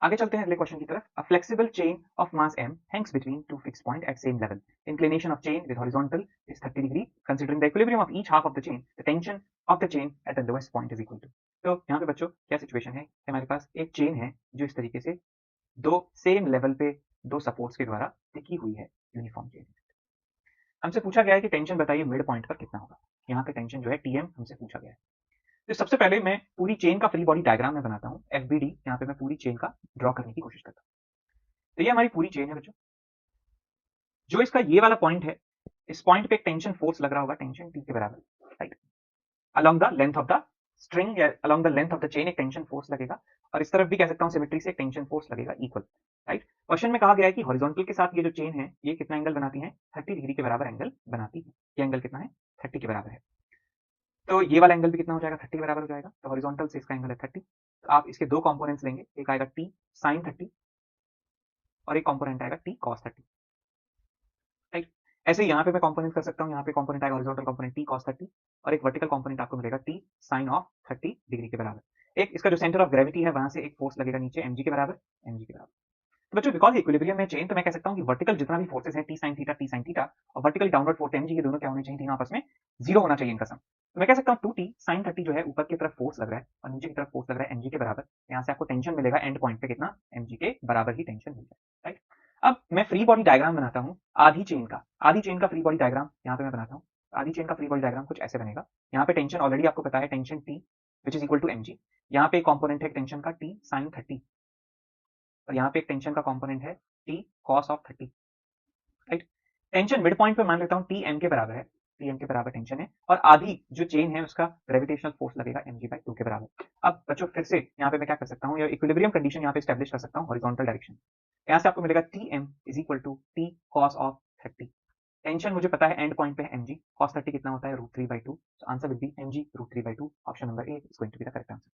आगे चलते हैं अगले क्वेश्चन की तरफ। A flexible chain of mass m hangs between two fixed points at same level. Inclination of chain with horizontal is 30 degree. Considering the equilibrium of each half of the chain, the tension of the chain at the lowest point is equal to. तो यहाँ पे बच्चों क्या situation है, हमारे पास एक chain है जो इस तरीके से दो सेम लेवल पे दो सपोर्ट्स के द्वारा टिकी हुई है, यूनिफॉर्म चेन। हमसे पूछा गया है कि टेंशन बताइए मिड पॉइंट पर कितना होगा। यहाँ पे टेंशन जो है टीएम हमसे पूछा गया है। तो सबसे पहले मैं पूरी चेन का फ्री बॉडी डायग्राम में बनाता हूँ, एफबीडी। यहाँ पे मैं पूरी चेन का ड्रॉ करने की कोशिश करता हूँ। तो ये हमारी पूरी चेन है बच्चों। जो इसका ये वाला पॉइंट है, इस पॉइंट पे एक टेंशन फोर्स लग रहा होगा, टेंशन टी के बराबर, right. Along the length of the string या along the length of the chain एक टेंशन फोर्स लगेगा, और इस तरफ भी कह सकता हूँ सिमेट्री से एक टेंशन फोर्स लगेगा इक्वल, राइट। क्वेश्चन में कहा गया है कि हॉरिजॉन्टल के साथ ये जो चेन है ये कितना एंगल बनाती है, 30 डिग्री के बराबर एंगल बनाती है। ये एंगल कितना है, 30 के बराबर है। तो ये वाला एंगल भी कितना हो जाएगा, 30 के बराबर हो जाएगा। तो हॉरिजॉन्टल से इसका एंगल है 30। तो आप इसके दो कंपोनेंट्स लेंगे, एक आएगा टी साइन 30 और एक कंपोनेंट आएगा टी कॉस 30, राइट। ऐसे ही यहाँ पे मैं कंपोनेंट कर सकता हूँ, यहाँ पे कंपोनेंट आएगा हॉरिजॉन्टल कंपोनेंट टी कॉस 30 और एक वर्टिकल कंपोनेंट आपको मिलेगा टी साइन ऑफ 30 डिग्री के बराबर। एक इसका जो सेंटर ऑफ ग्रेविटी है वहां से एक फोर्स लगेगा नीचे एमजी के बराबर, एमजी के बराबर। तो बच्चों बिकॉज इक्विलिब्रियम में चेन, तो मैं कह सकता हूँ कि वर्टिकल जितना भी फोर्सेस है टी साइन थीटा और वर्टिकल डाउनवर्ड फोर्स एमजी, ये दोनों क्या होने चाहिए, तीनों आपस में जीरो होना चाहिए इनका सम। तो मैं कह सकता हूँ 2t साइन 30 जो है ऊपर की तरफ फोर्स लग रहा है और नीचे की तरफ फोर्स लग रहा है एमजी के बराबर। यहाँ से आपको टेंशन मिलेगा एंड पॉइंट पे कितना, एमजी के बराबर ही टेंशन मिल जाए, राइट। अब मैं फ्री बॉडी डायग्राम बनाता हूँ आधी चेन का। आधी चेन का फ्री बॉडी डायग्राम यहाँ पे मैं बनाता हूँ। आधी चेन का फ्री बॉडी डायग्राम कुछ ऐसे बनेगा। यहाँ पे टेंशन ऑलरेडी आपको पता है, tension T which is equal to mg. यहाँ पे एक कॉम्पोनेंट है टेंशन का टी साइन 30 और यहाँ पे एक टेंशन का कंपोनेंट है T cos of 30, right. Tension mid point पे मान लेता हूँ टी एम के बराबर है, टी एम के बराबर टेंशन है और आधी जो चेन है उसका ग्रेविटेशनल फोर्स लगेगा एम जी बाई 2 के बराबर। अब बच्चों फिर से यहाँ पे मैं क्या कर सकता हूँ, इक्विलिब्रियम कंडीशन यहाँ पे स्टैब्लिश कर सकता हूँ हॉरिजॉन्टल डायरेक्शन। यहाँ से आपको मिलेगा T M is equal to T cos of 30। Tension मुझे पता है एंड पॉइंट पे एम जी, कॉस 30 कितना होता है, √3/2। Answer will be M G √3/2। Option number A is going to be the correct answer.